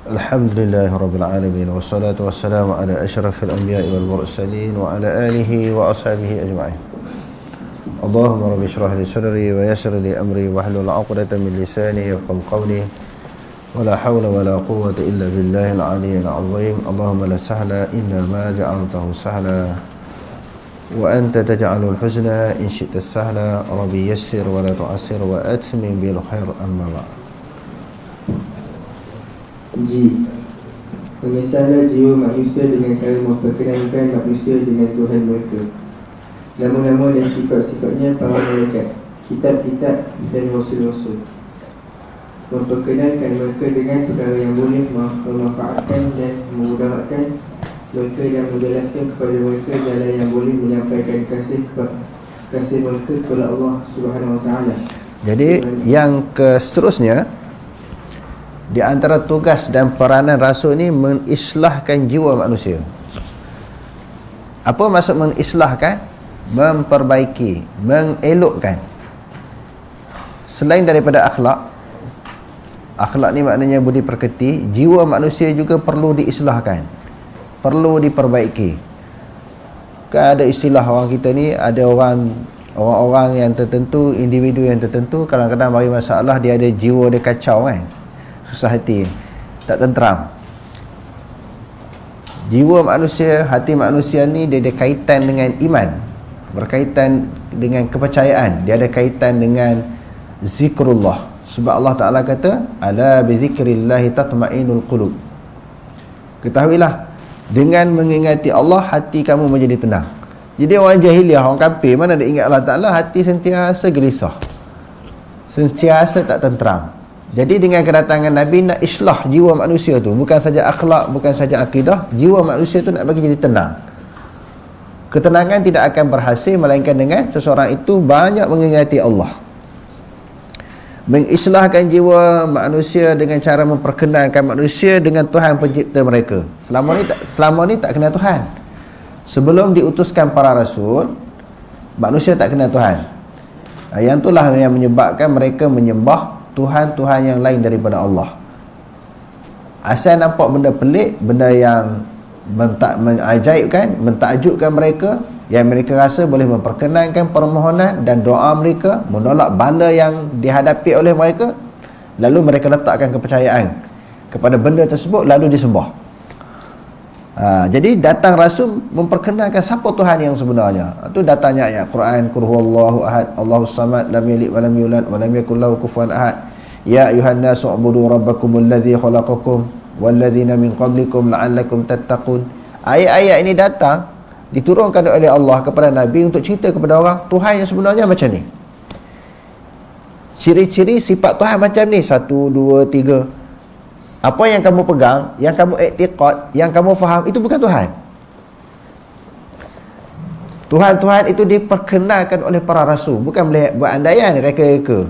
Alhamdulillahirabbil alamin wassalatu wassalamu ala asyrafil anbiya'i wal mursalin wa ala alihi wa ashabihi ajma'in. Allahumma rabbi shrah li sadri wa yassir li amri wahlul 'uqdatam min lisani yafqahu qawli. ولا حول ولا قوة إلا بالله العلي العظيم. اللهم لا سهل إلا ما جعلته سهلا وأنت تجعل الحزن إن شئت السهل. ربي يسر ولا تعسر وأتمم بالخير. أما بعد. Uji pengesalan jiwa manusia dengan cara memperkenalkan manusia dengan Tuhan mereka, nama-nama dan sifat-sifatnya para malaikat, kitab-kitab dan rasul-rasul, memperkenalkan mereka dengan perkara yang boleh memanfaatkan dan memudaratkan mereka dan menjelaskan kepada mereka jalan yang boleh menyampaikan kasih mereka kepada Allah Subhanahu Wa Taala. Jadi yang seterusnya, di antara tugas dan peranan Rasul ini mengislahkan jiwa manusia. Apa maksud mengislahkan? Memperbaiki, mengelokkan. Selain daripada akhlak, akhlak ni maknanya budi pekerti, jiwa manusia juga perlu diislahkan, perlu diperbaiki. Kan ada istilah orang kita ni, ada orang yang tertentu, individu yang tertentu, kadang-kadang bagi masalah dia ada jiwa dia kacau kan, susah hati, tak tenteram. Jiwa manusia, hati manusia ni dia ada kaitan dengan iman, berkaitan dengan kepercayaan, dia ada kaitan dengan zikrullah. Sebab Allah Ta'ala kata, ala bizikrillahi tatma'innul qulub. Ketahuilah, dengan mengingati Allah, hati kamu menjadi tenang. Jadi orang jahiliah, orang kafir, mana ada ingat Allah Ta'ala, hati sentiasa gelisah, sentiasa tak tenteram. Jadi dengan kedatangan Nabi, nak islah jiwa manusia tu, bukan saja akhlak, bukan saja akidah, jiwa manusia tu nak bagi jadi tenang. Ketenangan tidak akan berhasil melainkan dengan seseorang itu banyak mengingati Allah. Mengislahkan jiwa manusia dengan cara memperkenalkan manusia dengan Tuhan pencipta mereka. Selama ni tak kenal Tuhan. Sebelum diutuskan para rasul, manusia tak kenal Tuhan. Yang itulah yang menyebabkan mereka menyembah Tuhan-Tuhan yang lain daripada Allah. Asal nampak benda pelik, benda yang mengajaibkan, mentakjubkan mereka, yang mereka rasa boleh memperkenankan permohonan dan doa mereka, menolak bala yang dihadapi oleh mereka, lalu mereka letakkan kepercayaan kepada benda tersebut, lalu disembah. Jadi datang Rasul memperkenalkan siapa Tuhan yang sebenarnya. Itu datangnya ayat Quran, qul huwallahu ahad, Allahus samad, lam yalid wa lam yulad wa lam yakul lahu kufuwan ahad. Ya ayuhan nasu ubudu rabbakumul ladzi khalaqakum wal ladzina min qablikum la'allakum tattaqun. Ayat-ayat ini datang diturunkan oleh Allah kepada Nabi untuk cerita kepada orang Tuhan yang sebenarnya macam ni. Ciri-ciri sifat Tuhan macam ni, 1, 2, 3. Apa yang kamu pegang, yang kamu i'tiqad, yang kamu faham, itu bukan Tuhan. Tuhan-Tuhan itu diperkenalkan oleh para rasul, bukan boleh buat andaian, reka-reka.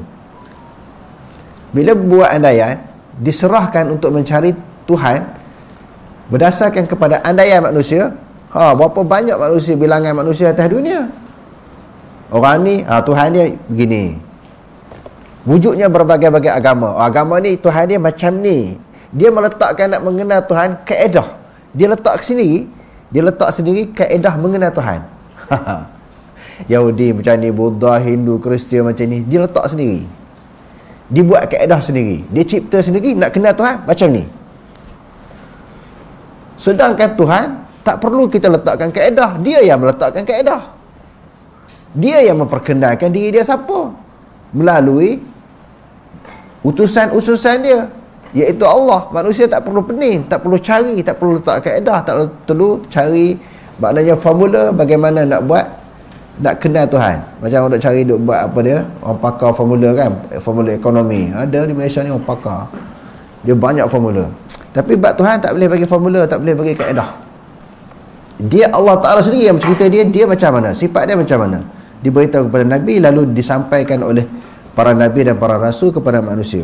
Bila buat andaian, diserahkan untuk mencari Tuhan berdasarkan kepada andaian manusia. Berapa banyak manusia, bilangan manusia atas dunia. Orang ni, Tuhan dia begini. Wujudnya berbagai-bagai agama. Agama ni, Tuhan dia macam ni. Dia meletakkan nak mengenal Tuhan, kaedah. Dia letak sendiri kaedah mengenal Tuhan. Yahudi macam ni, Buddha, Hindu, Kristian macam ni. Dia letak sendiri. Dia buat kaedah sendiri. Dia cipta sendiri, nak kenal Tuhan macam ni. Sedangkan Tuhan tak perlu kita letakkan kaedah, dia yang meletakkan kaedah. Dia yang memperkenalkan diri dia siapa, melalui utusan-utusan dia, iaitu Allah. Manusia tak perlu pening, tak perlu cari, tak perlu letak kaedah, tak perlu cari maknanya formula bagaimana nak buat, nak kenal Tuhan. Macam orang nak cari duk buat apa dia, orang pakar formula kan, formula ekonomi. Ada di Malaysia ni orang pakar, dia banyak formula. Tapi bab Tuhan tak boleh bagi formula, tak boleh bagi kaedah. Dia Allah Ta'ala sendiri yang bercerita dia macam mana, sifat dia macam mana, diberitahu kepada Nabi, lalu disampaikan oleh para Nabi dan para Rasul kepada manusia.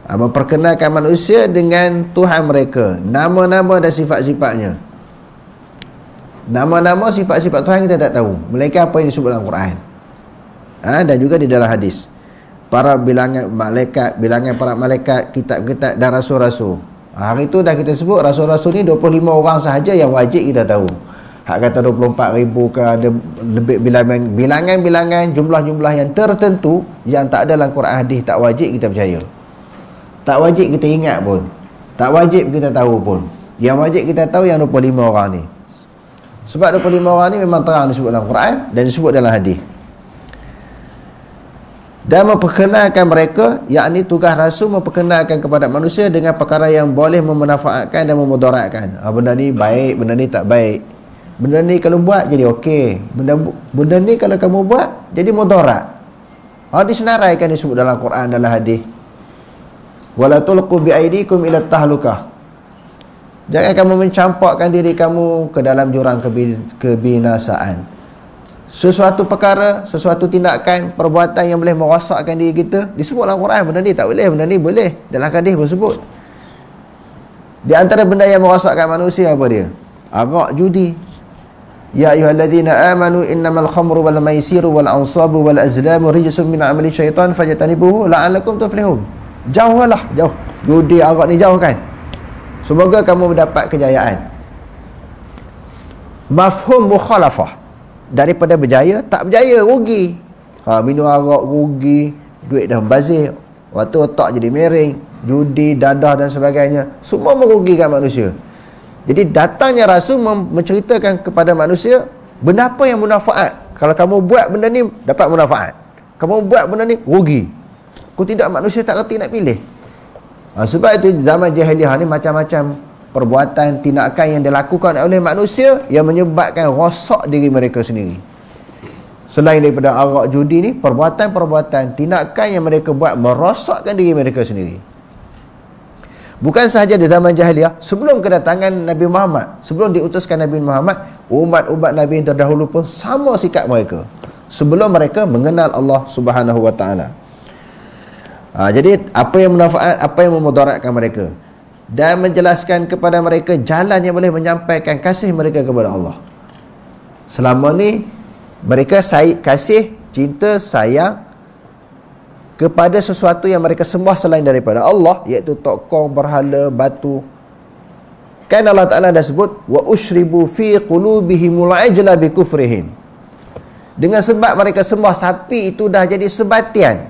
Memperkenalkan manusia dengan Tuhan mereka, nama-nama dan sifat-sifatnya. Nama-nama sifat-sifat Tuhan kita tak tahu, melainkan apa yang disebut dalam Quran, dan juga di dalam hadis. para bilangan para malaikat, kitab-kitab dan rasul-rasul. Hari itu dah kita sebut rasul-rasul ni 25 orang sahaja yang wajib kita tahu. Hak kata 24,000 ke, ada lebih bilangan jumlah-jumlah yang tertentu yang tak ada dalam Quran hadis, tak wajib kita percaya. Tak wajib kita ingat pun. Tak wajib kita tahu pun. Yang wajib kita tahu yang 25 orang ni. Sebab 25 orang ni memang terang disebut dalam Quran dan disebut dalam hadis. Dan memperkenalkan mereka, yakni tugas rasul memperkenalkan kepada manusia dengan perkara yang boleh memanfaatkan dan memudaratkan. Benda ni baik, benda ni tak baik. Benda ni kalau buat jadi okey. Benda ni kalau kamu buat jadi mudarat. Disenaraikan disebut dalam Quran, dalam hadis. Wala tulqu biaidikum ila tahlukah. Jangan kamu mencampakkan diri kamu ke dalam jurang kebinasaan. Sesuatu perkara, sesuatu tindakan, perbuatan yang boleh merosakkan diri kita disebut dalam Quran. Benda ni tak boleh, benda ni boleh. Dalam hadis pun sebut. Di antara benda yang merosakkan manusia apa dia? Arak, judi. Ya ayyuhallazina amanu innamal khamru wal maisiru wal ansabu wal azlamu rijsun min amali syaitan fajtanibuhu la'allakum tuflihun. Jauhlah, jauh. Judi, arak ni jauh kan? Semoga kamu mendapat kejayaan. Mafhum mukhalafah. Daripada berjaya, tak berjaya, rugi. Minum arak rugi, duit dah membazir, waktu otak jadi miring, judi, dadah dan sebagainya, semua merugikan manusia. Jadi datangnya Rasul menceritakan kepada manusia benda apa yang bermanfaat. Kalau kamu buat benda ni, dapat manfaat. Kamu buat benda ni, rugi. Kau tidak, manusia tak reti nak pilih. Sebab itu zaman jahiliah ni macam-macam perbuatan, tindakan yang dilakukan oleh manusia yang menyebabkan rosak diri mereka sendiri. Selain daripada arak, judi ni, perbuatan-perbuatan, tindakan yang mereka buat merosakkan diri mereka sendiri. Bukan sahaja di zaman jahiliah, sebelum kedatangan Nabi Muhammad, sebelum diutuskan Nabi Muhammad, umat-umat Nabi yang terdahulu pun sama sikap mereka sebelum mereka mengenal Allah Subhanahu Wa Taala. Jadi apa yang bermanfaat, apa yang memudaratkan mereka, dan menjelaskan kepada mereka jalan yang boleh menyampaikan kasih mereka kepada Allah. Selama ni mereka kasih, cinta, sayang kepada sesuatu yang mereka sembah selain daripada Allah, iaitu tokong, berhala, batu. Kan Allah Ta'ala dah sebut, wa ushribu fi qulubihimul ajla bi kufrihim. Dengan sebab mereka sembah sapi, itu dah jadi sebatian,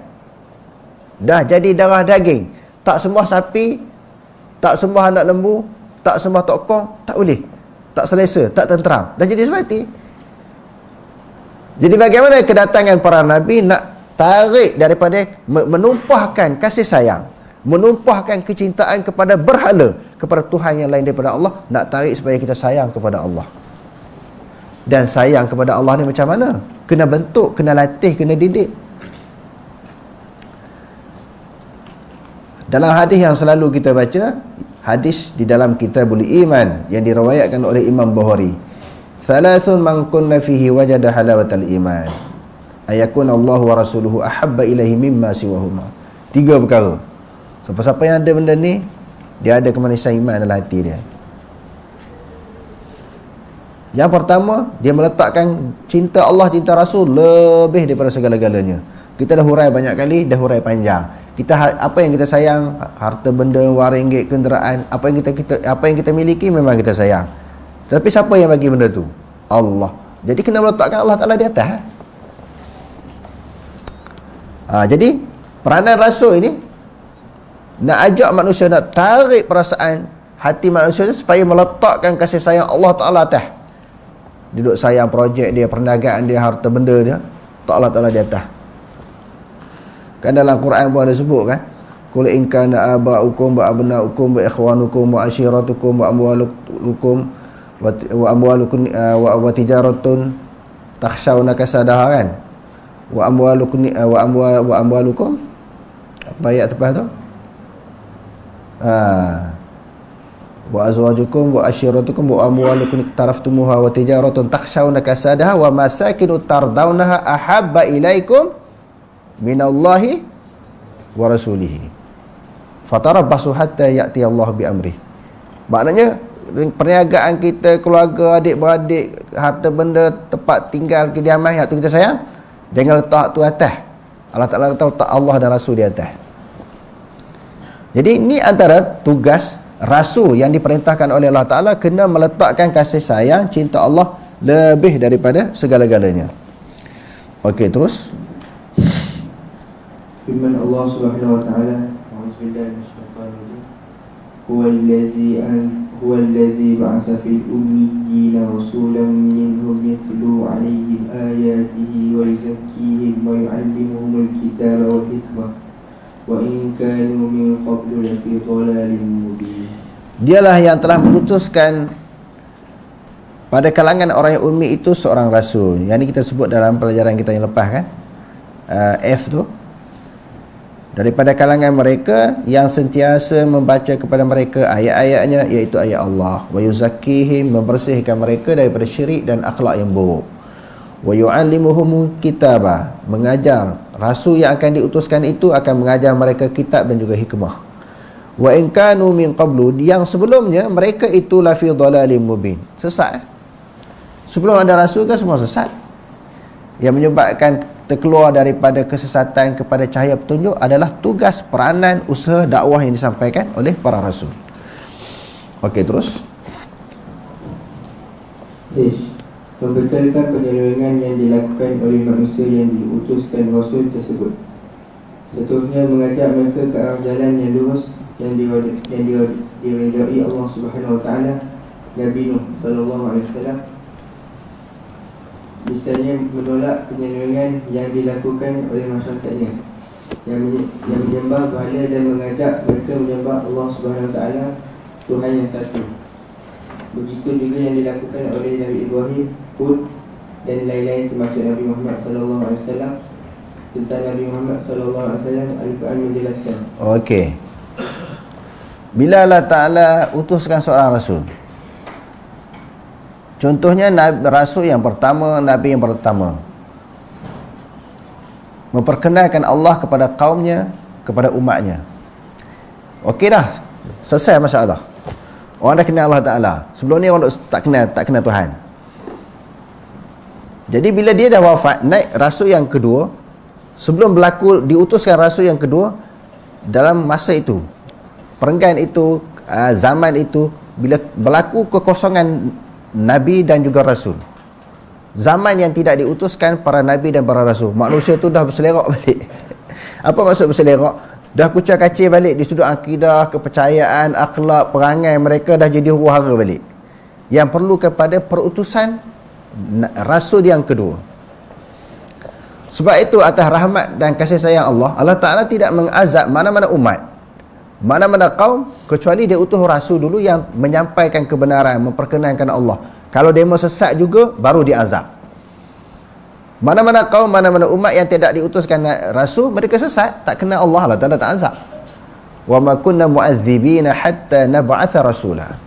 dah jadi darah daging. Tak sembah sapi, tak sembah anak lembu, tak sembah tokong, tak boleh, tak selesa, tak tenteram, dah jadi sebati. Jadi bagaimana kedatangan para Nabi nak tarik daripada menumpahkan kasih sayang, menumpahkan kecintaan kepada berhala, kepada Tuhan yang lain daripada Allah, nak tarik supaya kita sayang kepada Allah. Dan sayang kepada Allah ni macam mana? Kena bentuk, kena latih, kena didik. Dalam hadis yang selalu kita baca, hadis di dalam Kitabul Iman yang diriwayatkan oleh Imam Bukhari, "Thalathun man kunna fihi wajada halawatal iman, ayakun Allah wa rasuluhu ahabba ilaihi mimma siwahuma." 3 perkara. Siapa-siapa yang ada benda ni, dia ada kemanisan iman dalam hati dia. Yang pertama, dia meletakkan cinta Allah, cinta Rasul lebih daripada segala-galanya. Kita dah hurai banyak kali, dah hurai panjang. Apa yang kita sayang, harta benda, wang ringgit, kenderaan, apa yang kita miliki memang kita sayang. Tapi siapa yang bagi benda tu? Allah. Jadi kena meletakkan Allah Ta'ala di atas. Jadi peranan Rasul ini nak ajak manusia, nak tarik perasaan hati manusia supaya meletakkan kasih sayang Allah Ta'ala atas. Duduk sayang projek dia, perniagaan dia, harta benda dia, tak Allah Ta'ala di atas. Kan dalam Quran pun ada sebut kan, qul in kana aba'ukum wa abna'ukum wa ikhwanukum wa ashiratukum wa amwalukum wa amwalukum wa tijaratun takhshawna kasadaha kan, wa amwalukum apa ayat tepat tu, wa azwajukum wa ashiratukum wa amwalukum taraftumuha wa tijaratun takhshawna kasadaha wa masakinu tardawnaha ahabba ilaikum minallahi wa rasulihi fatarabbasu hatta ya'ti Allah bi amri. Maknanya perniagaan kita, keluarga, adik-beradik, harta benda, tempat tinggal, kediaman yang tu kita sayang, jangan letak tu atas. Allah Ta'ala kata letak Allah dan Rasul di atas. Jadi ini antara tugas Rasul yang diperintahkan oleh Allah Ta'ala, kena meletakkan kasih sayang, cinta Allah lebih daripada segala-galanya. Okey, terus firman Allah Subhanahu wa taala, A'udzubillahi minasyaitonir rajim. Huwallazi ba'atha fil ummiyina rasulan minhum yatlu 'alaihim ayatihi wa yuzakkihim wa yu'allimuhumul kitaba wal hikmah wa in kanu min qablu lafi dhalalin mubin. Dialah yang telah memutuskan pada kalangan orang yang ummi itu seorang rasul. Yang ini kita sebut dalam pelajaran kita yang lepas kan, F tu, daripada kalangan mereka yang sentiasa membaca kepada mereka ayat-ayatnya, iaitu ayat Allah, wa yuzakkihim, membersihkan mereka daripada syirik dan akhlak yang buruk, wa yu'allimuhumul kitaba, mengajar. Rasul yang akan diutuskan itu akan mengajar mereka kitab dan juga hikmah. Wa in kanu min qablu, yang sebelumnya mereka itu lafi dhalalim mubin, sesat. Sebelum ada rasul kan semua sesat. Yang menyebabkan terkeluar daripada kesesatan kepada cahaya petunjuk adalah tugas, peranan, usaha dakwah yang disampaikan oleh para rasul. Okey, terus. Membetulkan penyelewengan yang dilakukan oleh manusia yang diutuskan rasul tersebut. Seterusnya mengajak mereka ke arah jalan yang lurus yang diridai Allah Subhanahu wa taala. Nabi Nuh sallallahu alaihi wasallam misalnya menolak penyelewengan yang dilakukan oleh masyarakatnya yang menyembah berhala dan mengajak mereka menyembah Allah Subhanahu wa taala, Tuhan yang satu. Begitu juga yang dilakukan oleh Nabi Ibrahim, Hud dan lain-lain termasuk Nabi Muhammad sallallahu alaihi wasallam. Tentang Nabi Muhammad sallallahu alaihi wasallam, Al-Quran menjelaskan. Okey. Bila Allah Ta'ala utuskan seorang rasul, contohnya rasul yang pertama, Nabi yang pertama, memperkenalkan Allah kepada kaumnya, kepada umatnya. Okey dah, selesai masalah. Orang dah kenal Allah Ta'ala. Sebelum ni orang tak kenal Tuhan. Jadi bila dia dah wafat, naik rasul yang kedua, sebelum berlaku diutuskan rasul yang kedua, dalam masa itu, perenggan itu, zaman itu, bila berlaku kekosongan Nabi dan juga Rasul, zaman yang tidak diutuskan para Nabi dan para Rasul, manusia tu dah berselerok balik. Apa maksud berselerok? Dah kucak-kacir balik di sudut akidah, kepercayaan, akhlak, perangai mereka dah jadi huru-hara balik. Yang perlu kepada perutusan Rasul yang kedua. Sebab itu atas rahmat dan kasih sayang Allah, Allah Ta'ala tidak mengazab mana-mana umat, mana-mana kaum, kecuali dia utuh rasul dulu yang menyampaikan kebenaran, memperkenalkan Allah. Kalau demo sesat juga, baru diazab. Mana-mana kaum, mana-mana umat yang tidak diutuskan rasul, mereka sesat, tak kenal Allah, Allah Ta'ala tak azab. Wa ma kunna mu'adzibina hatta nab'atha rasula.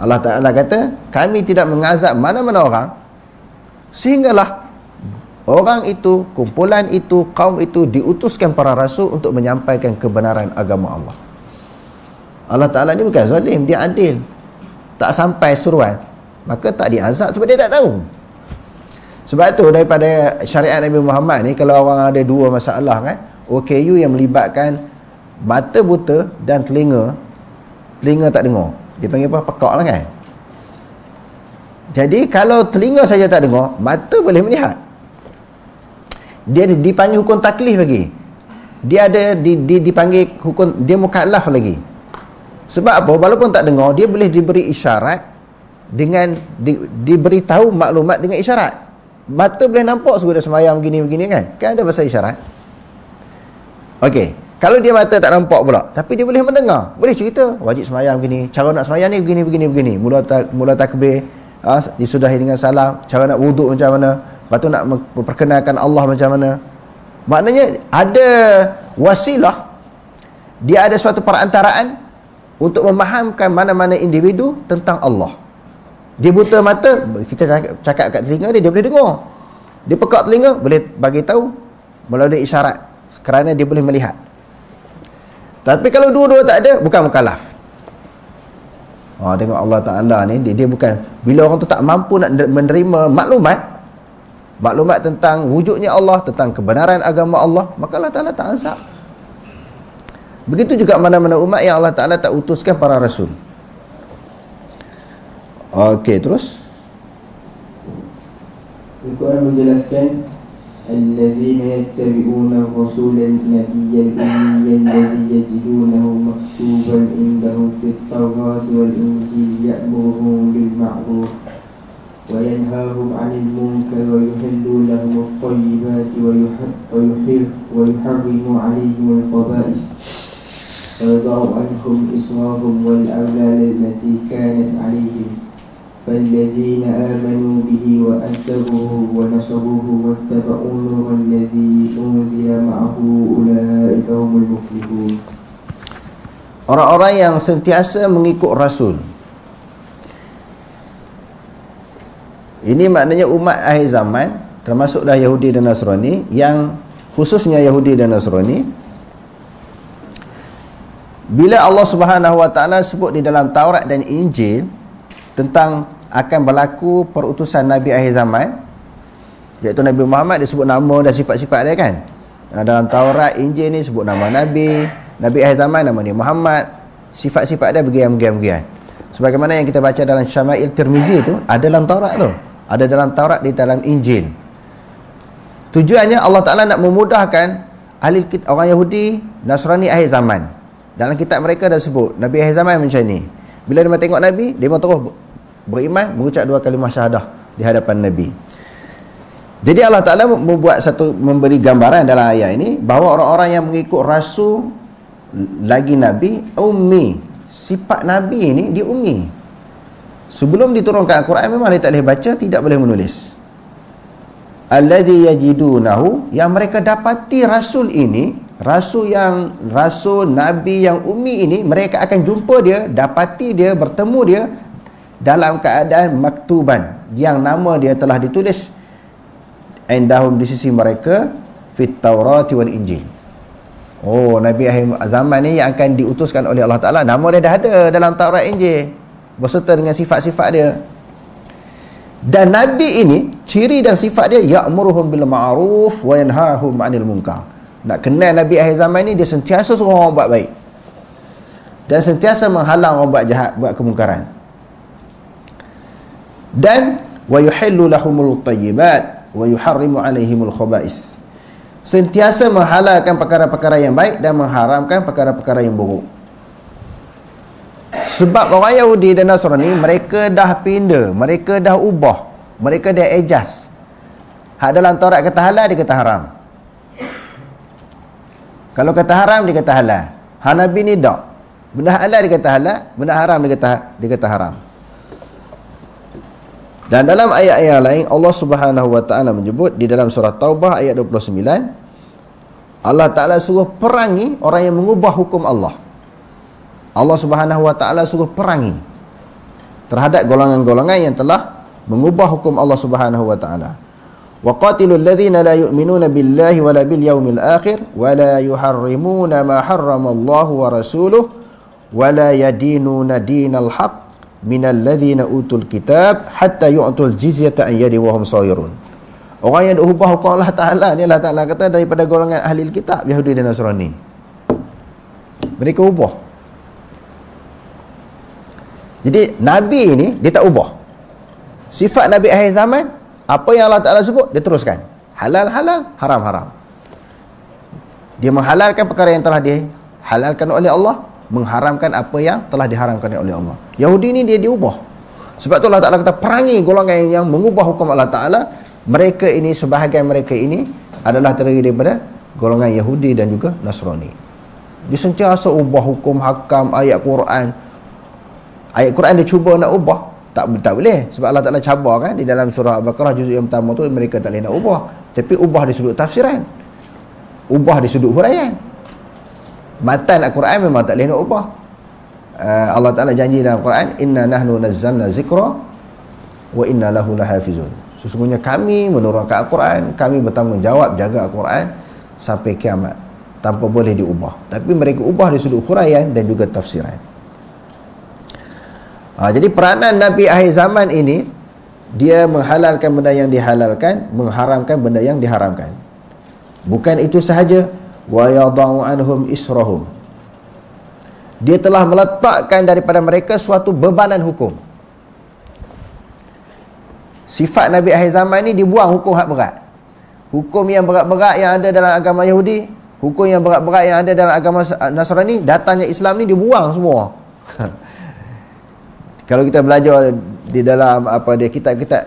Allah Ta'ala kata, kami tidak mengazab mana-mana orang sehinggalah orang itu, kumpulan itu, kaum itu diutuskan para rasul untuk menyampaikan kebenaran agama Allah. Allah Ta'ala ni bukan zalim, dia adil. Tak sampai suruhan, maka tak diazab sebab dia tak tahu. Sebab tu daripada syariat Nabi Muhammad ni, kalau orang ada dua masalah kan, OKU yang melibatkan mata buta dan telinga tak dengar, dia panggil apa? Pekak lah kan. Jadi kalau telinga saja tak dengar, mata boleh melihat. Dia dipanggil hukum taklif lagi. Dia ada dipanggil hukum, dia mukallaf lagi. Sebab apa? Walaupun tak dengar, dia boleh diberi isyarat dengan diberitahu maklumat dengan isyarat. Mata boleh nampak sudah semayang begini-begini kan? Kan ada bahasa isyarat. Okey, kalau dia mata tak nampak pula, tapi dia boleh mendengar, boleh cerita wajib semayang begini, cara nak semayang ni begini. Mula takbir, disudahi dengan salam, cara nak wuduk macam mana, lepas tu nak memperkenalkan Allah macam mana. Maknanya ada wasilah, dia ada suatu perantaraan untuk memahamkan mana-mana individu tentang Allah. Dia buta mata, kita cakap kat telinga dia boleh dengar. Dia pekak telinga, boleh bagi tahu melalui isyarat, kerana dia boleh melihat. Tapi kalau dua-dua tak ada, bukan mukallaf. Tengok Allah Ta'ala ni, dia bukan, bila orang tu tak mampu nak menerima maklumat, maklumat tentang wujudnya Allah, tentang kebenaran agama Allah, maka Allah Ta'ala tak azab. Begitu juga mana-mana umat yang Allah Ta'ala tak utuskan para rasul. Okey, terus Al-Quran menjelaskan الذين يتبعون الرسول النبي الأمي الذي يجدونه مكتوبا عندهم في التوراة والإنجيل يأمرهم بالمعروف وينهاهم عن المنكر ويحل لهم الطيبات ويحرم عليهم الخبائث ويضع عنهم إصرارهم والأغلال التي كانت عليهم فالذين آمنوا به وأزروه ونصروه واتبعوا النور الذي أنزل معه أولئك هم المفلحون. Orang-orang yang sentiasa mengikut Rasul, ini maknanya umat akhir zaman, termasuklah Yahudi dan Nasrani, yang khususnya Yahudi dan Nasrani. Bila Allah Subhanahu Wa Taala sebut di dalam Taurat dan Injil tentang akan berlaku perutusan Nabi akhir zaman, iaitu Nabi Muhammad, disebut nama dan sifat-sifat dia kan. Dalam Taurat, Injil ni sebut nama Nabi akhir zaman nama dia Muhammad, sifat-sifat dia begian-begian. Sebagaimana yang kita baca dalam Syama'il Tirmizi tu, ada dalam Taurat tu, ada dalam Taurat, di dalam Injil. Tujuannya Allah Ta'ala nak memudahkan ahli orang Yahudi, Nasrani akhir zaman. Dalam kitab mereka dah sebut Nabi akhir zaman macam ni. Bila dia tengok Nabi, dia terus beriman, mengucap 2 kalimah syahadah di hadapan Nabi. Jadi Allah Ta'ala memberi gambaran dalam ayat ini bahawa orang-orang yang mengikut Rasul lagi Nabi, ummi. Sifat Nabi ini dia ummi. Sebelum diturunkan Al-Quran memang dia tak boleh baca, tidak boleh menulis. Alladhi yajidunahu, yang mereka dapati Rasul ini, Rasul Nabi yang ummi ini, mereka akan jumpa dia, dapati dia, bertemu dia dalam keadaan maktuban, yang nama dia telah ditulis indahum, di sisi mereka, fit Taurati wal Injil. Oh, Nabi akhir zaman ni yang akan diutuskan oleh Allah Ta'ala, nama dia dah ada dalam Taurat Injil berserta dengan sifat-sifat dia. Dan Nabi ini, ciri dan sifat dia, ya'muruhum bil ma'ruf wa yanhahum 'anil munkar. Nak kenal Nabi akhir zaman ni, dia sentiasa suruh orang buat baik dan sentiasa menghalang orang buat jahat, buat kemungkaran. Dan wa yuhillu lahumul tayyibat wa yuharrimu alaihimul khaba'is, sentiasa menghalalkan perkara-perkara yang baik dan mengharamkan perkara-perkara yang buruk. Sebab orang Yahudi dan Nasrani, mereka dah pindah, mereka dah ubah, mereka dah adjust. Hak dalam Taurat kata halal, dia kata haram. Kalau kata haram, dia kata halal. Hak Nabi ni tak, benda halal dia kata halal, benda haram dia kata haram. Dan dalam ayat-ayat lain, Allah Subhanahu Wa Ta'ala menyebut di dalam surah Taubah ayat 29, Allah Ta'ala suruh perangi orang yang mengubah hukum Allah. Allah Subhanahu Wa Ta'ala suruh perangi terhadap golongan-golongan yang telah mengubah hukum Allah Subhanahu Wa Ta'ala. Wa qatilul ladzina la yu'minuna billahi wala bil yaumil akhir wa la yuharrimuna ma harrama Allah wa rasuluhu wa la yadinuna dinal haqq minal ladzina utul kitab hatta yu'tul jizyata an yadi wa hum saghirun. Orang yang diubah hukum Allah Ta'ala ni, Allah Ta'ala kata daripada golongan ahli kitab, Yahudi dan Nasrani. Mereka ubah. Jadi Nabi ni dia tak ubah. Sifat Nabi akhir zaman, apa yang Allah Ta'ala sebut, dia teruskan. Halal halal, haram haram. Dia menghalalkan perkara yang telah dihalalkan oleh Allah, mengharamkan apa yang telah diharamkan oleh Allah. Yahudi ni dia diubah. Sebab tu Allah Ta'ala kata perangi golongan yang mengubah hukum Allah Ta'ala. Mereka ini, sebahagian mereka ini adalah terdiri daripada golongan Yahudi dan juga Nasrani. Dia sentiasa ubah hukum hakam, ayat Quran. Ayat Quran dia cuba nak ubah, tak boleh. Sebab Allah Ta'ala cabar kan di dalam surah Al-Baqarah juzuk yang pertama tu, mereka tak boleh nak ubah. Tapi ubah di sudut tafsiran, ubah di sudut huraian. Matan Al-Quran memang tak boleh nak ubah. Allah Ta'ala janji dalam Quran, inna nahnu nazzalna zikra wa inna lahu lahafizun. Sesungguhnya kami menurunkan Al-Quran, kami bertanggungjawab jaga Al-Quran sampai kiamat, tanpa boleh diubah. Tapi mereka ubah di sudut huraian dan juga tafsiran. Jadi peranan Nabi akhir zaman ini Dia menghalalkan benda yang dihalalkan, mengharamkan benda yang diharamkan. Bukan itu sahaja, wa yadau anhum israhum. Dia telah meletakkan daripada mereka suatu bebanan hukum. Sifat Nabi akhir zaman ni dibuang hukum hak berat. Hukum yang berat-berat yang ada dalam agama Yahudi, hukum yang berat-berat yang ada dalam agama Nasrani, datangnya Islam ni dibuang semua. Kalau kita belajar di dalam kitab-kitab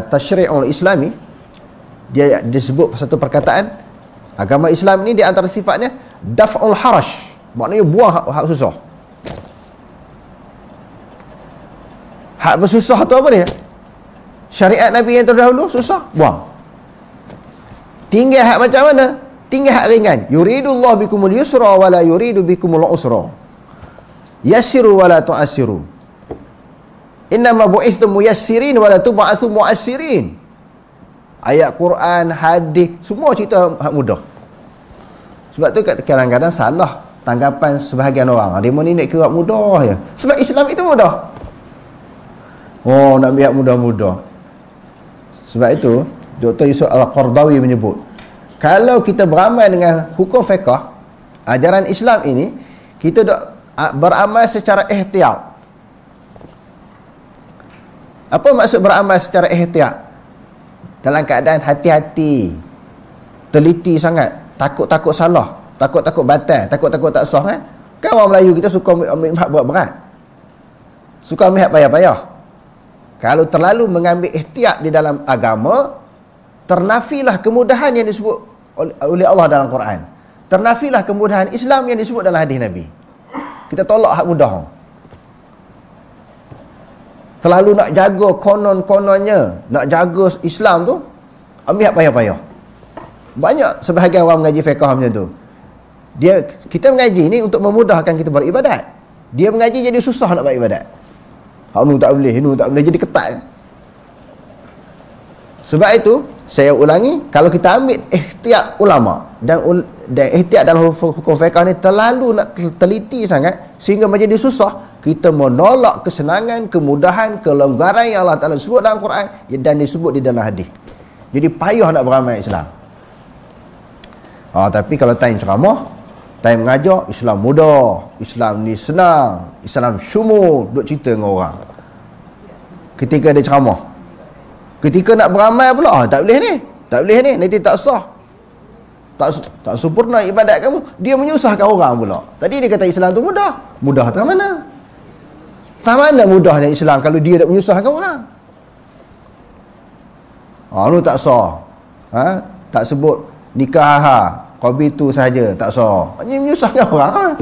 Tasyri'ul Islami, dia disebut satu perkataan, agama Islam ni di antara sifatnya daf'ul harash, maknanya buang hak susah. Hak bersusah tu apa dia? Syariat Nabi yang terdahulu susah, buang. Tinggal hak macam mana? Tinggal hak ringan. Yuridullah bikumul yusra wa la yuridu bikumul usra. Yassiru wa la tu'assiru. Innama bu'ithtum muyassirin wa la tub'atsu mu'assirin. Ayat Quran, hadis, semua cerita hak mudah. Sebab tu kadang-kadang salah tanggapan sebahagian orang. Dia ni nak kira mudah je. Sebab Islam itu mudah. Oh, nak biar mudah-mudah. Sebab itu Dr. Yusuf Al-Qardawi menyebut, kalau kita beramal dengan hukum fiqh, ajaran Islam ini, kita beramal secara ihtiyat. Apa maksud beramal secara ihtiyat? Dalam keadaan hati-hati, teliti sangat, takut-takut salah, takut-takut batal, takut-takut tak sah kan? Kan orang Melayu kita suka ambil hak berat-berat, suka ambil hak payah-payah. Kalau terlalu mengambil ihtiyat di dalam agama, ternafilah kemudahan yang disebut oleh Allah dalam Quran. Ternafilah kemudahan Islam yang disebut dalam hadis Nabi. Kita tolak hak mudah. Terlalu nak jaga konon-kononnya, nak jaga Islam tu, ambil hak payah-payah. Banyak sebahagian orang mengaji fiqh macam tu. Kita mengaji ni untuk memudahkan kita beribadat. Dia mengaji jadi susah nak beribadat. Hak ni tak boleh, ni tak boleh, jadi ketat. Sebab itu saya ulangi, kalau kita ambil ihtiyat ulama dan ihtiyat dalam hukum fiqh ni terlalu nak teliti sangat sehingga menjadi susah, kita menolak kesenangan, kemudahan, kelonggaran yang Allah Ta'ala sebut dalam Quran dan disebut di dalam hadis. Jadi payah nak beramal Islam. Tapi kalau time ceramah, time mengajar, Islam mudah, Islam ni senang, Islam syumul, duk cerita dengan orang. Ketika dia ceramah, ketika nak beramal pula, tak boleh ni, nanti tak sah, tak sempurna ibadat kamu, dia menyusahkan orang pula. Tadi dia kata Islam tu mudah. Mudah tak mana? Tak mana mudahnya Islam kalau dia nak menyusahkan orang? Ni tak sah. Tak sebut nikah qabitu saja, tak sah. Ini menyusahkan orang.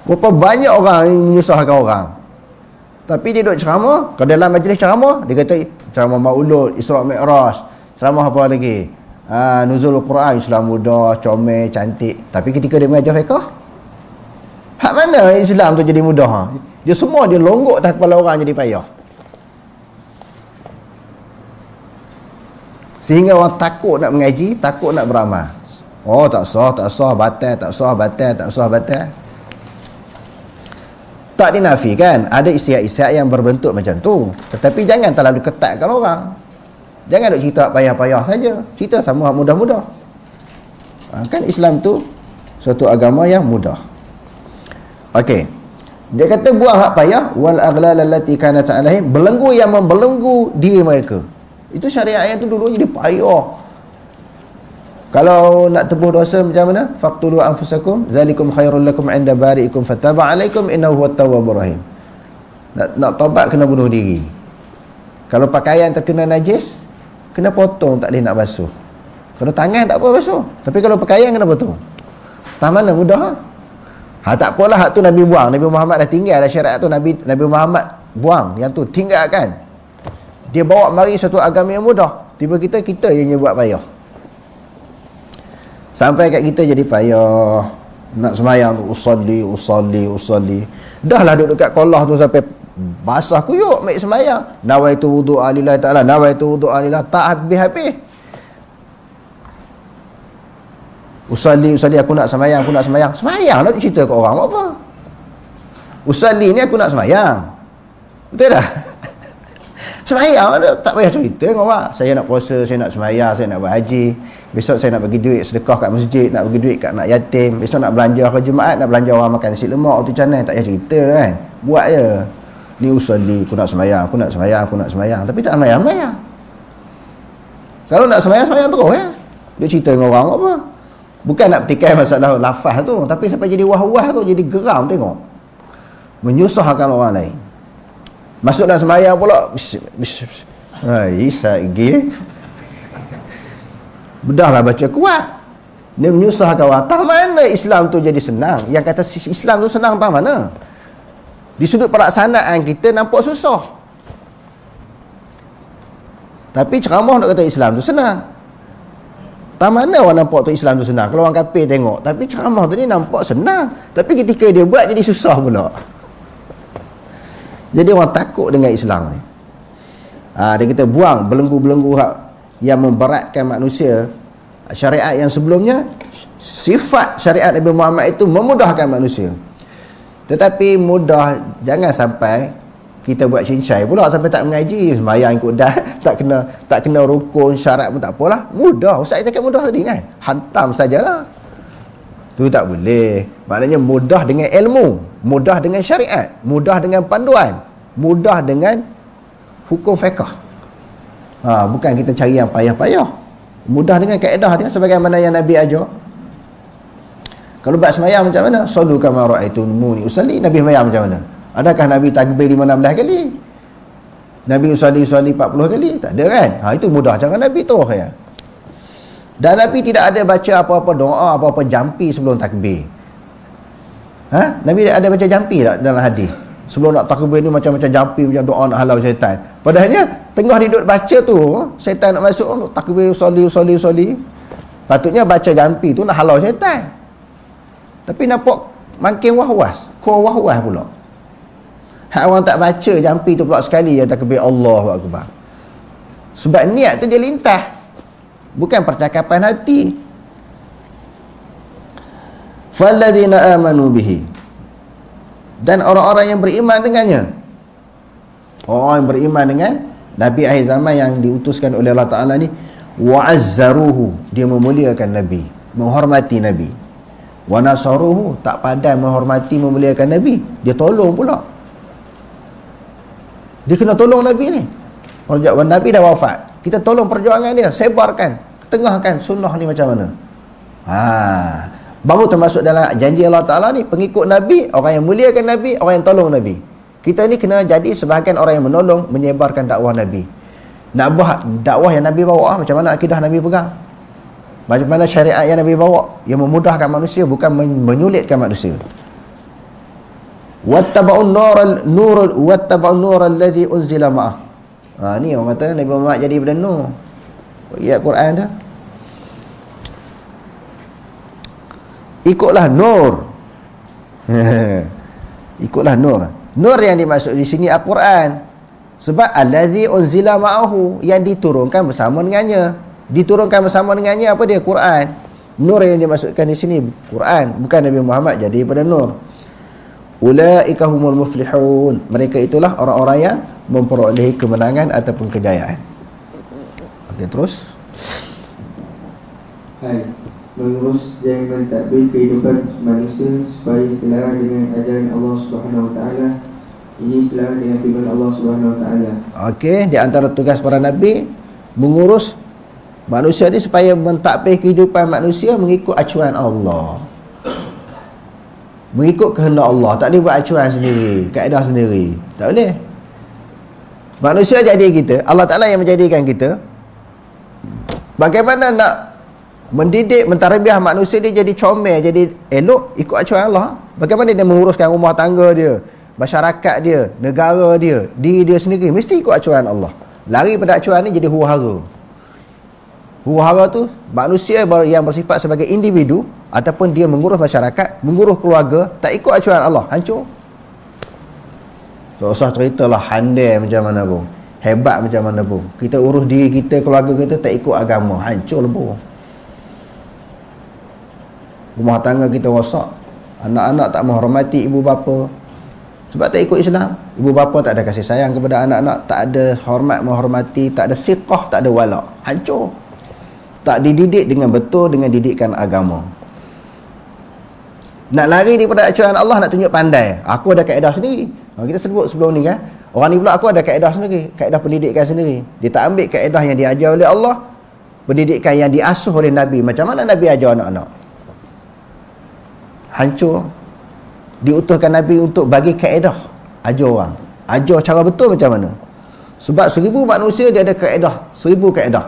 Berapa banyak orang yang menyusahkan orang. Tapi dia duduk ceramah, kalau dalam majlis ceramah, dia kata ceramah maulud, Isra' Mi'raj, ceramah apa lagi? Nuzul Quran, Islam mudah, comel, cantik. Tapi ketika dia mengajar fiqh, hak mana Islam tu jadi mudah? Dia semua dia longgok atas kepala orang jadi payah. Sehingga orang takut nak mengaji, takut nak beramal. Tak sah, batal, tak sah, batal. Tak dinafikan ada istiak-istiak yang berbentuk macam tu, tetapi jangan terlalu ketatkan orang. Jangan duk cerita payah-payah saja, cerita sama mudah-mudah. Kan Islam tu suatu agama yang mudah. Okey, dia kata buang hak payah, wal aghlal allati kanat alaihim, belenggu yang membelenggu diri mereka. Itu syariat yang tu dulu jadi payah. Kalau nak tebuh dosa macam mana? Faqtulu anfusakum zalikum khairul lakum 'inda bari'ikum fataba 'alaikum innahu huwat tawwabur rahim. Nak taubat kena bunuh diri. Kalau pakaian terkena najis, kena potong, tak boleh nak basuh. Kalau tangan tak apa basuh, tapi kalau pakaian kena potong. Tak mana mudah? Tak apalah, hak tu Nabi buang. Nabi Muhammad dah tinggal dah syariat tu, Nabi Muhammad buang, yang tu tinggalkan. Dia bawa mari satu agama yang mudah. Tiba kita yang buat payah. Sampai kat kita jadi payah. Nak semayang tu usalli. Dah lah duduk kat kolah tu sampai basah kuyuk ambil semayang. Nawaitu wudu'a lillahi ta'ala, nawaitu wudu'a lillahi, tak habis-habis. Usalli, aku nak semayang. Semayang nak cerita kat orang apa? Usalli ni aku nak semayang. Betul tak? Semayang tak payah cerita dengan orang. Saya nak puasa, saya nak semayang, saya nak berhaji. Besok saya nak bagi duit sedekah kat masjid, nak bagi duit kat anak yatim. Besok nak belanja hari Jumaat, nak belanja orang makan nasi lemak tu canai. Tak payah cerita kan. Buat je. Ni usolli, aku nak semayang, aku nak semayang, aku nak semayang. Tapi tak semayang. Kalau nak semayang terus ya. Dia cerita dengan orang apa. Bukan nak petikai masalah lafaz tu, tapi sampai jadi wah-wah tu, jadi geram tengok. Menyusahkan orang lain. Masuk dalam semayang pula Isagi bedahlah baca kuat. Dia menyusahkan orang. Tak mana Islam tu jadi senang. Yang kata Islam tu senang tak mana. Di sudut pelaksanaan kita nampak susah. Tapi ceramah nak kata Islam tu senang. Tak mana orang nampak tu Islam tu senang. Kalau orang kafir tengok, tapi ceramah tu ni nampak senang. Tapi ketika dia buat jadi susah pula. Jadi orang takut dengan Islam ni. Dia kata buang belenggu-belenggu yang memberatkan manusia. Syariat yang sebelumnya, sifat syariat Nabi Muhammad itu memudahkan manusia. Tetapi mudah, jangan sampai kita buat cincai pula sampai tak mengaji, sembahyang ikut dah, tak kena rukun syarat pun tak apalah. Mudah, ustaz cakap mudah tadi kan. Hantam sajalah. Tu tak boleh. Maknanya mudah dengan ilmu, mudah dengan syariat, mudah dengan panduan, mudah dengan hukum fiqh. Bukan kita cari yang payah-payah. Mudah dengan kaedah dia sebagaimana yang Nabi ajar. Kalau buat sembahyang macam mana? Sallu kama ra'aitumuni usalli. Nabi sembahyang macam mana? Adakah Nabi takbir 15 kali? Nabi usalli 40 kali? Tak ada kan? Itu mudah cara Nabi tu ya. Dan Nabi tidak ada baca apa-apa doa, apa-apa jampi sebelum takbir. Nabi ada baca jampi tak dalam hadis? Sebelum nak takbir ni macam-macam jampi, macam doa nak halau syaitan. Padahalnya tengah duduk baca tu, syaitan nak masuk, takbir usolli. Patutnya baca jampi tu nak halau syaitan. Tapi nampak makin wahwas, wahwas pula. Hak orang tak baca jampi tu pula sekali ya takbir Allahu akbar. Sebab niat tu dia lintas. Bukan percakapan hati. Falladzina amanu bihi. Dan orang-orang yang beriman dengannya. Orang yang beriman dengan Nabi akhir zaman yang diutuskan oleh Allah Ta'ala ni, wa'azzaruhu, dia memuliakan Nabi, menghormati Nabi. Wa nasaruhu, tak pandai menghormati memuliakan Nabi, dia tolong pula. Dia kena tolong Nabi ni. Perjuangan Nabi dah wafat, kita tolong perjuangan dia, sebarkan, ketengahkan sunnah ni macam mana. Baru termasuk dalam janji Allah Ta'ala ni, pengikut Nabi, orang yang muliakan Nabi, orang yang tolong Nabi. Kita ni kena jadi sebahagian orang yang menolong, menyebarkan dakwah Nabi. Nak buat dakwah yang Nabi bawa, macam mana akidah Nabi pegang, macam mana syariat yang Nabi bawa, yang memudahkan manusia, bukan menyulitkan manusia. Wattaba'un nur alladhi unzila ma'ah. Ni orang kata Nabi Muhammad jadi pada nur. Ayat Quran dah. Ikutlah nur. Ikutlah nur. Nur yang dimaksud di sini Al-Quran. Sebab allazi unzila ma'ahu, yang diturunkan bersama dengannya. Diturunkan bersama dengannya apa dia? Quran. Nur yang dimaksudkan di sini Quran, bukan Nabi Muhammad jadi pada nur. Ulaika humul muflihun. Mereka itulah orang-orang yang memperolehi kemenangan ataupun kejayaan. Okey, terus. Hai, mengurus dan mentadbir kehidupan manusia supaya selaras dengan ajaran Allah Subhanahu Wa Taala. Ini selaras dengan firman Allah Subhanahu Wa Taala. Okey, di antara tugas para nabi mengurus manusia ni supaya mentadbir kehidupan manusia mengikut acuan Allah, mengikut kehendak Allah. Tak boleh buat acuan sendiri, kaedah sendiri. Tak boleh. Manusia jadi kita, Allah Ta'ala yang menjadikan kita. Bagaimana nak mendidik, mentarbiah manusia dia jadi comel, jadi elok, ikut acuan Allah? Bagaimana dia menguruskan rumah tangga dia, masyarakat dia, negara dia, diri dia sendiri? Mesti ikut acuan Allah. Lari pada acuan ni jadi huru-hara. Huru-hara tu manusia yang bersifat sebagai individu ataupun dia mengurus masyarakat, mengurus keluarga, tak ikut acuan Allah, hancur. Tak usah ceritalah handai macam mana pun, hebat macam mana pun, kita urus diri kita, keluarga kita tak ikut agama, hancur lebur. Rumah tangga kita rosak, anak-anak tak menghormati ibu bapa, Sebab tak ikut Islam, ibu bapa tak ada kasih sayang kepada anak-anak, tak ada hormat menghormati, tak ada siqah, tak ada wala', hancur. Tak dididik dengan betul dengan didikan agama. Nak lari daripada acuan Allah, nak tunjuk pandai. Aku ada kaedah sendiri. Kita sebut sebelum ni kan, orang ni pula aku ada kaedah sendiri, kaedah pendidikan sendiri. Dia tak ambil kaedah yang diajar oleh Allah, pendidikan yang diasuh oleh Nabi. Macam mana Nabi ajar anak-anak? Hancur. Diutuskan Nabi untuk bagi kaedah, ajar orang, ajar cara betul macam mana. Sebab 1000 manusia dia ada kaedah, 1000 kaedah,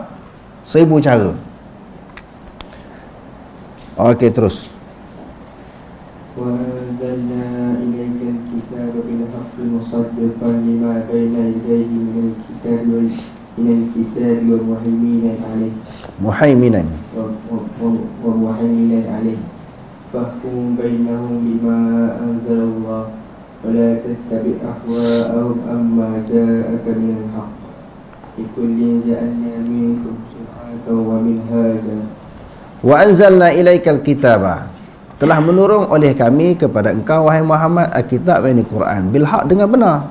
1000 cara. Okey, terus. Wa anzalna ilaikal kitaba bil haqqi musaddiqan lima baina yadayhi minal kitabi wa muhaiminan alayhi. Muhaiminan. Wa muhaiminan alayhi. Fahkum bainahum bima anzalallah wa la tattabi' ahwa'ahum amma ja'aka minal haqq. Likullin ja'alna minkum shir'atan wa minhaja. Wa anzalna ilaikal kitaba, telah menurun oleh kami kepada engkau wahai Muhammad alkitab, yakni Quran, bil haq, dengan benar.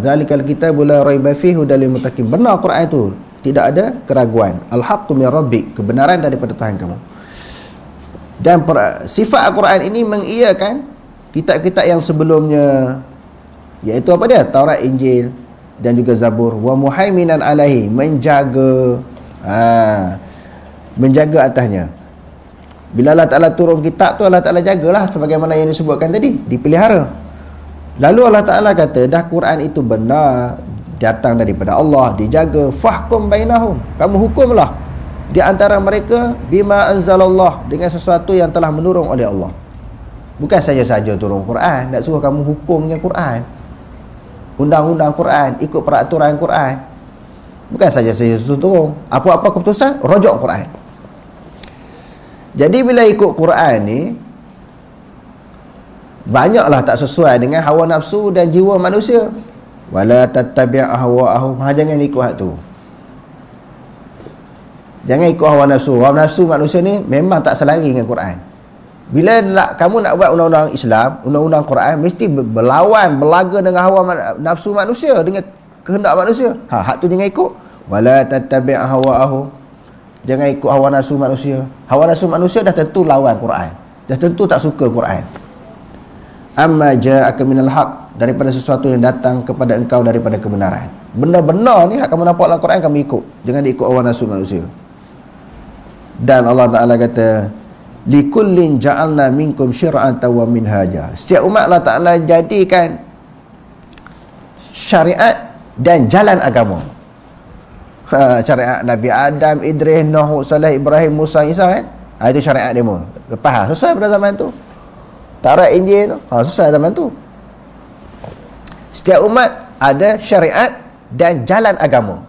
Zalikal kitabu la raiba fihi hudal lil muttaqin. Benar Quran itu, tidak ada keraguan. Al haqqu min rabbik, kebenaran daripada Tuhan kamu. Dan sifat Al-Quran ini mengiyakan kitab-kitab yang sebelumnya, iaitu apa dia? Taurat, Injil dan juga Zabur. Wa muhaiminan alaihi, menjaga menjaga atasnya. Bila Allah Ta'ala turun kitab tu, Allah Ta'ala jagalah sebagaimana yang disebutkan tadi, dipelihara. Lalu Allah Ta'ala kata, dah Quran itu benar, datang daripada Allah, dijaga. Fahkum bainahum, kamu hukumlah di antara mereka bima anzalallah, dengan sesuatu yang telah menurun oleh Allah. Bukan saja-saja turun Quran, nak suruh kamu hukum dengan Quran, undang-undang Quran, ikut peraturan Quran. Bukan saja-saja turun, apa-apa keputusan rujuk Quran. Jadi bila ikut Quran ni, banyaklah tak sesuai dengan hawa nafsu dan jiwa manusia. Wala tattabi' ahwa'ahum, jangan ikut hak tu. Jangan ikut hawa nafsu. Hawa nafsu manusia ni memang tak selari dengan Quran. Bila kamu nak buat undang-undang Islam, undang-undang Quran, mesti berlawan, berlaga dengan hawa nafsu manusia, dengan kehendak manusia. Hak tu jangan ikut. Wala tattabi' ahwa'ahum, jangan ikut hawa nafsu manusia. Hawa nafsu manusia dah tentu lawan Quran, dah tentu tak suka Quran. Amma ja'aka minal haq, daripada sesuatu yang datang kepada engkau daripada kebenaran. Benar-benar ni hak kamu nampak dalam Quran, kamu ikut. Jangan diikut hawa nafsu manusia. Dan Allah Ta'ala kata, likullin ja'alna minkum syir'atan wa minhaja. Setiap umat Allah Ta'ala jadikan syariat dan jalan agama. Syariat Nabi Adam, Idris, Nuh, Saleh, Ibrahim, Musa, Isa kan? Itu syariat demo. Lepas sesuai pada zaman tu. Taurat, Injil tu, sesuai zaman tu. Setiap umat ada syariat dan jalan agama.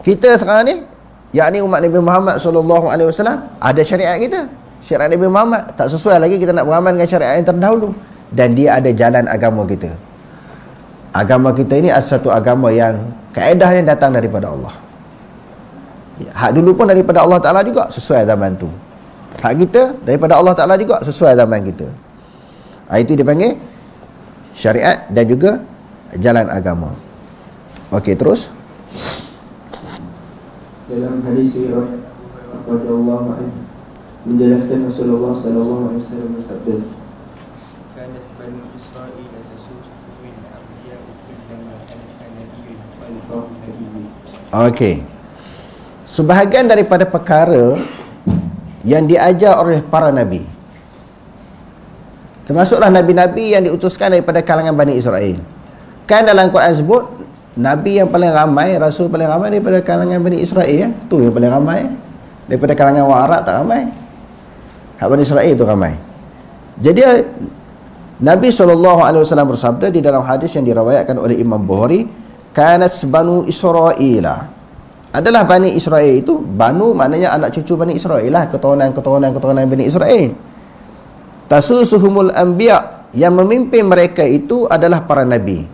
Kita sekarang ni, yakni umat Nabi Muhammad SAW, ada syariat kita, syariat Nabi Muhammad. Tak sesuai lagi, kita nak beramal dengan syariat yang terdahulu. Dan dia ada jalan agama kita. Agama kita ini adalah satu agama yang kaedahnya datang daripada Allah. Hak dulu pun daripada Allah Ta'ala juga, sesuai zaman tu. Hak kita daripada Allah Ta'ala juga, sesuai zaman kita. Itu dipanggil syariat dan juga jalan agama. Okey, terus. Dalam hadis riwayat radhiyallahu anhu menjelaskan Rasulullah sallallahu alaihi wasallam bersabda, "Kanat Bani Israil tasusu min al-anbiya kullama kana nabiyyun wal fawqa nabiyyin." Okey. Sebahagian daripada perkara yang diajar oleh para nabi, termasuklah nabi-nabi yang diutuskan daripada kalangan Bani Israel. Kan dalam Quran sebut nabi yang paling ramai, rasul paling ramai daripada kalangan Bani Israel, ya? Tu yang paling ramai. Daripada kalangan orang Arab tak ramai. Hak Bani Israel tu ramai. Jadi Nabi SAW bersabda di dalam hadis yang diriwayatkan oleh Imam Bukhari, kanat Banu Israila, adalah Bani Israel itu, Banu maknanya anak cucu Bani Israel lah, keturunan Bani Israel. Tasusuhumul anbiya, yang memimpin mereka itu adalah para nabi,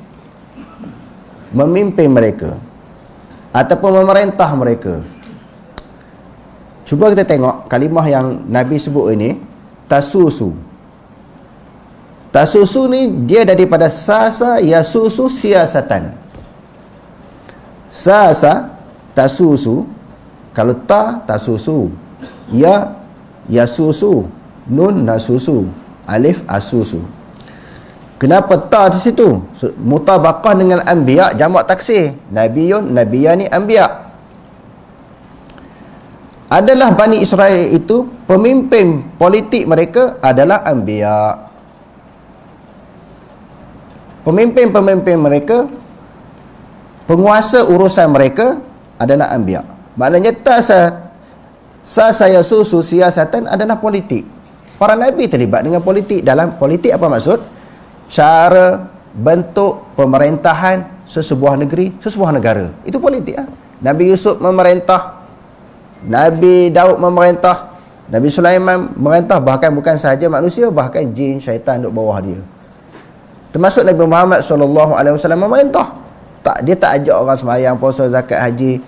memimpin mereka ataupun memerintah mereka. Cuba kita tengok kalimah yang Nabi sebut ini, tasusu. Tasusu ni dia daripada sasa yasusu siasatan. Sasa tasusu, kalau ta tasusu, ya yasusu, nun nasusu, alif asusu. Kenapa ta di situ? Mutabaqah dengan anbiya, jamak taksir. Nabiyun, nabiyani, anbiya. Adalah Bani Israel itu, pemimpin politik mereka adalah anbiya. Pemimpin-pemimpin mereka, penguasa urusan mereka adalah anbiya. Maknanya saya susu siasatan adalah politik. Para nabi terlibat dengan politik. Dalam politik apa maksud? Cara bentuk pemerintahan sesebuah negeri, sesebuah negara. Itu politik lah. Nabi Yusuf memerintah, Nabi Daud memerintah, Nabi Sulaiman memerintah, bahkan bukan sahaja manusia, bahkan jin, syaitan duduk bawah dia. Termasuk Nabi Muhammad SAW memerintah. Dia tak ajak orang sembahyang, puasa, zakat, haji,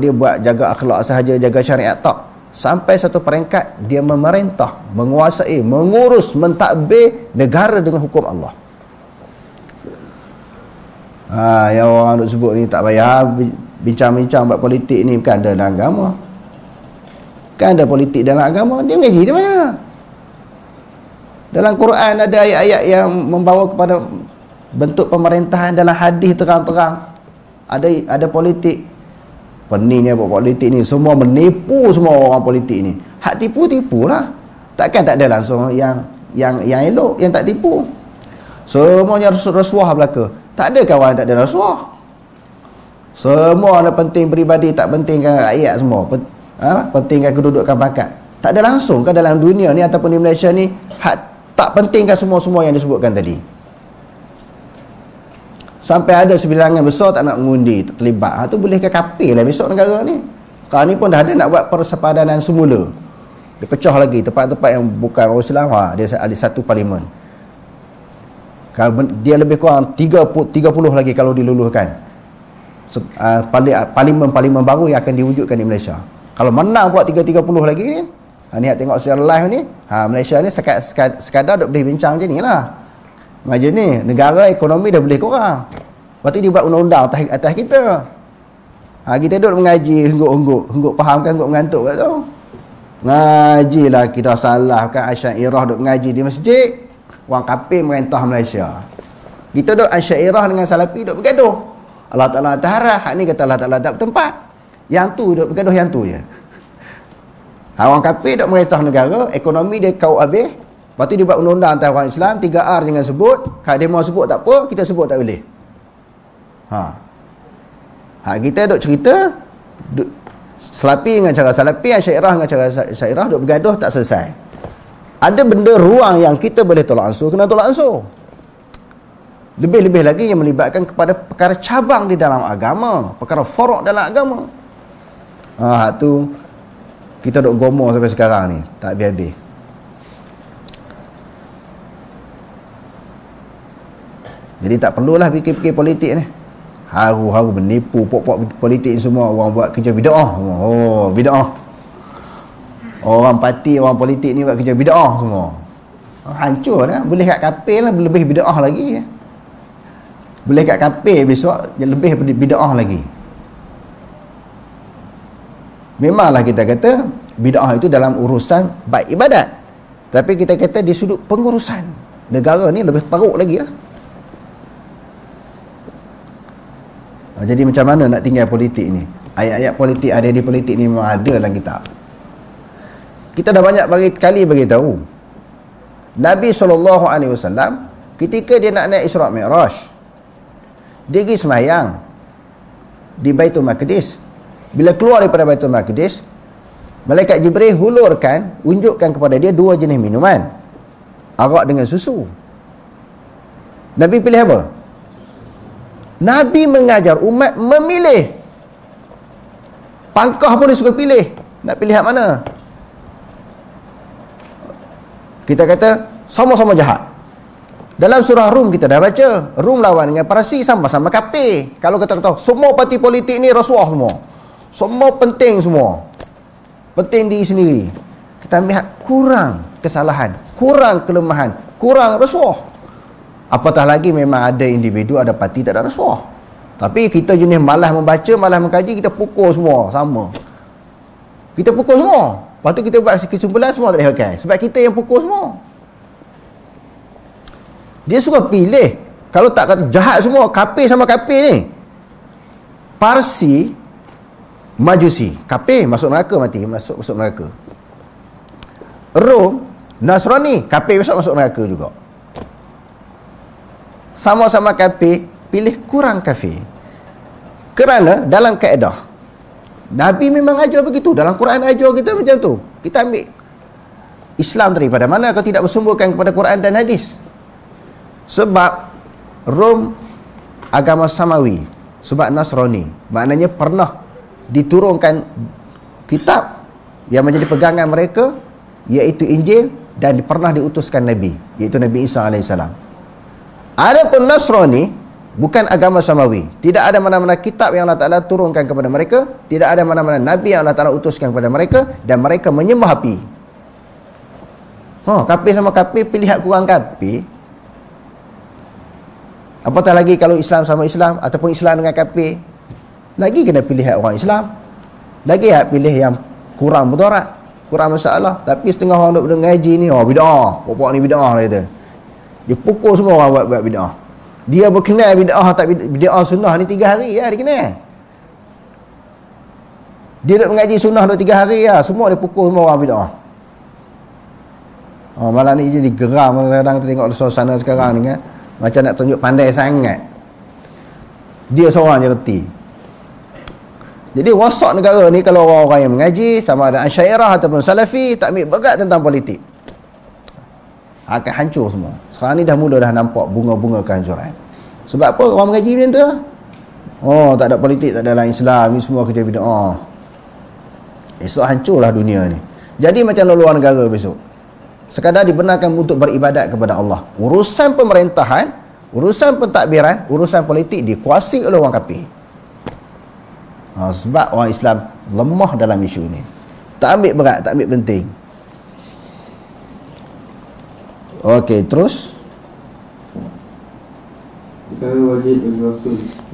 dia buat jaga akhlak sahaja, jaga syariat, tak. Sampai satu peringkat dia memerintah, menguasai, mengurus, mentadbir negara dengan hukum Allah. Yang orang duk sebut ni tak payah bincang-bincang buat politik ni, bukan ada dalam agama. Kan ada politik dalam agama, dia mengaji di mana? Dalam Quran ada ayat-ayat yang membawa kepada bentuk pemerintahan, dalam hadis terang-terang ada politik. Peningnya buat politik ni, semua menipu semua orang politik ni. Hak tipu lah. Takkan tak ada langsung yang elok, yang tak tipu. Semuanya rasuah belaka. Tak ada kawan tak ada rasuah. Semua ada penting peribadi, tak pentingkan rakyat semua. Pentingkan kedudukan pangkat. Tak ada langsung kan dalam dunia ni ataupun di Malaysia ni, tak pentingkan semua-semua yang disebutkan tadi. Sampai ada sebilangan besar tak nak mengundi, tak terlibat. Tu boleh ke kapil lah besok negara ni. Sekarang ni pun dah ada nak buat persepadanan semula. Dia pecah lagi tempat-tempat yang bukan orang Islam, dia ada satu parlimen. Kalau dia lebih kurang 30 lagi kalau diluluhkan. Parlimen-parlimen baru yang akan diwujudkan di Malaysia. Kalau menang buat 30 lagi ni, ni tengok secara live ni, Malaysia ni sekadar duk boleh bincang macam ni lah. Macam ni, negara ekonomi dah boleh kurang. Lepas tu dia buat undang-undang atas kita. Kita duduk mengaji, hengguk faham kan, hengguk mengantuk kat tu. Ngajilah kita salahkan Asy'ariyah duduk mengaji di masjid. Orang kafir merintah Malaysia. Kita duduk Asy'ariyah dengan Salafi duduk bergaduh. Allah Ta'ala taharah, hak ni kata Allah Ta'ala tak bertempat. Yang tu duduk bergaduh yang tu je. Orang kafir duduk merintah negara, ekonomi dia kau habis. Lepas tu dia buat undang-undang atas orang Islam, 3R jangan sebut. Kalau dia mau sebut tak apa, kita sebut tak boleh. Kita duk cerita Salafi dengan cara Salafi, Asy'ariyah dengan cara Asy'ariyah duk bergaduh tak selesai. Ada benda ruang yang kita boleh tolak ansur, kena tolak ansur. Lebih-lebih lagi yang melibatkan kepada perkara cabang di dalam agama, perkara furuk dalam agama. Tu kita duk gomor sampai sekarang ni, tak habis-habis. Jadi tak perlulah fikir-fikir politik ni. Haru-haru menipu pok-pok politik semua, orang buat kerja bid'ah semua. Bid'ah. Orang parti, orang politik ni buat kerja bid'ah semua. Hancur dah. Boleh kat kafir lah, lebih bid'ah lagi. Boleh kat kafir besok, lebih bid'ah lagi. Memanglah kita kata bid'ah itu dalam urusan baik ibadat. Tapi kita kata di sudut pengurusan negara ni lebih teruk lagi lah. Jadi macam mana nak tinggal politik ni? Ayat-ayat politik, ada di politik ni memang ada dalam kitab. Kita dah banyak kali bagi tahu. Nabi SAW ketika dia nak naik Isra' Mi'raj, dia pergi sembahyang di Baitul Maqdis. Bila keluar daripada Baitul Maqdis, malaikat Jibril hulurkan, unjukkan kepada dia dua jenis minuman, arak dengan susu. Nabi pilih apa? Nabi mengajar umat memilih. Pangkah pun dia suka pilih. Nak pilih hak mana? Kita kata sama-sama jahat. Dalam surah Rum kita dah baca, Rum lawan dengan Parsi sama-sama kafir. Kalau kata semua parti politik ni rasuah semua. Semua penting semua. Penting diri sendiri. Kita ambil hak kurang kesalahan, kurang kelemahan, kurang rasuah. Apatah lagi memang ada individu, ada parti tak ada rasuah. Tapi kita jenis malas membaca, malas mengkaji, kita pukul semua sama. Kita pukul semua. Lepas tu kita buat kesimpulan semua tak boleh pakai. Sebab kita yang pukul semua. Dia suruh pilih. Kalau tak kata jahat semua, kafir sama kafir ni. Parsi, Majusi, kafir masuk neraka mati, masuk neraka. Rom, Nasrani, kafir masuk neraka juga. Sama-sama kafir, pilih kurang kafir. Kerana dalam kaedah Nabi memang ajar begitu. Dalam Quran ajar kita macam tu. Kita ambil Islam daripada mana kalau tidak bersumberkan kepada Quran dan hadis. Sebab Rom agama Samawi, sebab Nasrani, maknanya pernah diturunkan kitab yang menjadi pegangan mereka, iaitu Injil, dan pernah diutuskan Nabi, iaitu Nabi Isa AS. Adapun Nasrani bukan agama Samawi. Tidak ada mana-mana kitab yang Allah Ta'ala turunkan kepada mereka. Tidak ada mana-mana Nabi yang Allah Ta'ala utuskan kepada mereka. Dan mereka menyembah api. Kafir sama kafir, pilih hak kurang kafir. Apatah lagi kalau Islam sama Islam, ataupun Islam dengan kafir, lagi kena pilih hak orang Islam. Lagi hak pilih yang kurang mudarat, kurang masalah. Tapi setengah orang duduk ngaji ni, bid'ah, pokok ni bid'ah lah kata. Dia pukul semua orang buat bid'ah. Dia berkenal bid'ah tak bid'ah sunnah ni 3 hari ya, dia kenal. Dia duduk mengaji sunnah 2-3 hari ya, semua dia pukul semua orang bid'ah. Malam ni jadi geram kadang-kadang tengok suasana sekarang ni kan. Macam nak tunjuk pandai sangat. Dia seorang je reti. Jadi wasak negara ni kalau orang-orang yang mengaji, sama ada Asyairah ataupun Salafi, tak ambil berat tentang politik, akan hancur semua. Sekarang ni dah mula dah nampak bunga-bunga kehancuran. Sebab apa? Orang mengaji macam tu lah. Tak ada politik, tak ada lain Islam, ni semua kerja bid'ah. Esok hancurlah dunia ni. Jadi macam luar negara besok, sekadar dibenarkan untuk beribadat kepada Allah. Urusan pemerintahan, urusan pentadbiran, urusan politik dikuasai oleh orang kafir. Sebab orang Islam lemah dalam isu ni. Tak ambil berat, tak ambil penting. Okey, terus.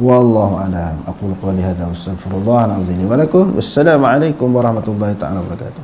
Wallahu a'lam. Aqulu qawli hadza wa astaghfirullah al-azim wa lakum. Wassalamu alaikum warahmatullahi ta'ala wabarakatuh.